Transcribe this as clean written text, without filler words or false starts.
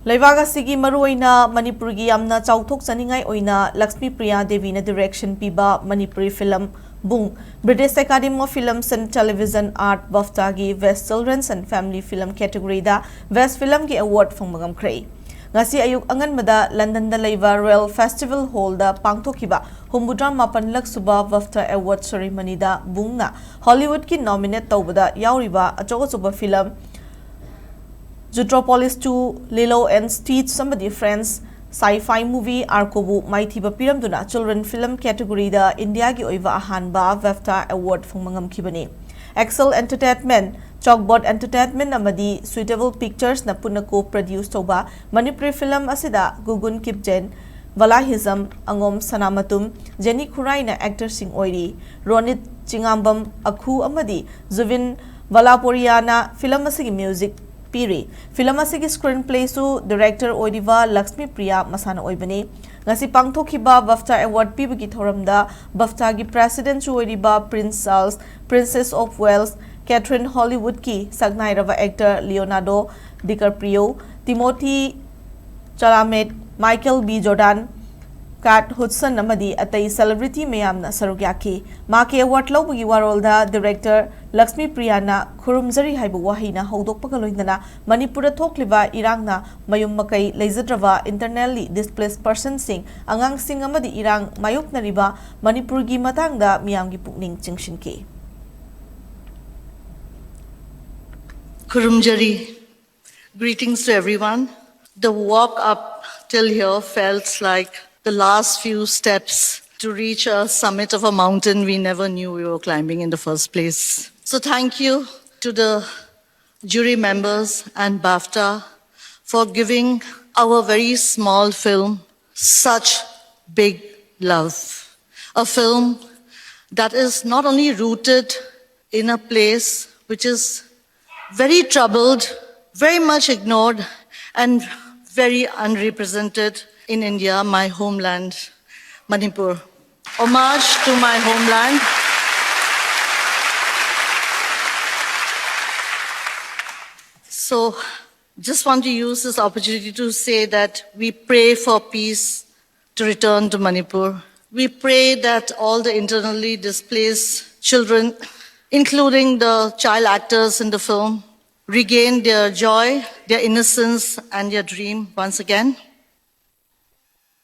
Laivaga Sigi Maruina, Manipuri Amna Chautok Saningai Oina, Lakshmi Priya Devi na direction Piba, Manipuri film Boong, British Academy of Films and Television Art Bafta gi Best Children's and Family Film category da Best Film gi award Fangba Ngamkhre. Ngasi ayuk angan mada London da Laiva Royal Festival Hall da pangthokiba Humbudram Mapanlak Suba Bafta Award ceremony da Boong na Hollywood ki nominate tawbada yauriba achogo film Zootropolis 2, Lilo and Stitch, Somebody Friends, sci-fi movie, Arkobu, Maithiba Piramduna, Children Film category da India gi oiva ahanba Bafta Award Fangmangam Kibani. Excel Entertainment, Chalkboard Entertainment amadi Suitable Pictures na punako produce toba Manipuri film asida Gugun Kipjen, Valahism, Angom Sanamatum, Jenny Kurai na actor sing oiri, Ronit Chingambam Akhu amadi Zuvin Valaporiana film asigi music Piri. Film asigi screenplay su director oidiva Lakshmi Priya masana oibani. Ngasi pangthokiba Bafta Award pibagi thoramda Bafta gi president su oidiba Prince Charles, Princess of Wales, Catherine Hollywood ki sagnairava actor Leonardo DiCaprio, Timothy Chalamet, Michael B. Jordan, Kat Hudson namadi atai celebrity mayamna sarugyaki. Maki award lawbagi warolda director Lakshmi Priya na khurumzari haibu wahina hodokpaga loindana Manipura thokliba irangna mayum makai leizadrava internally displaced person sing angang sing amadi irang mayoknariba Manipur gi matangda miyamgi pukning chingshinki. Khurumjari, greetings to everyone. The walk up till here felt like the last few steps to reach a summit of a mountain we never knew we were climbing in the first place. So thank you to the jury members and Bafta for giving our very small film such big love. A film that is not only rooted in a place which is very troubled, very much ignored, and very unrepresented in India, my homeland, Manipur. Homage to my homeland. So, just want to use this opportunity to say that we pray for peace to return to Manipur. We pray that all the internally displaced children, including the child actors in the film, regain their joy, their innocence, and their dream once again.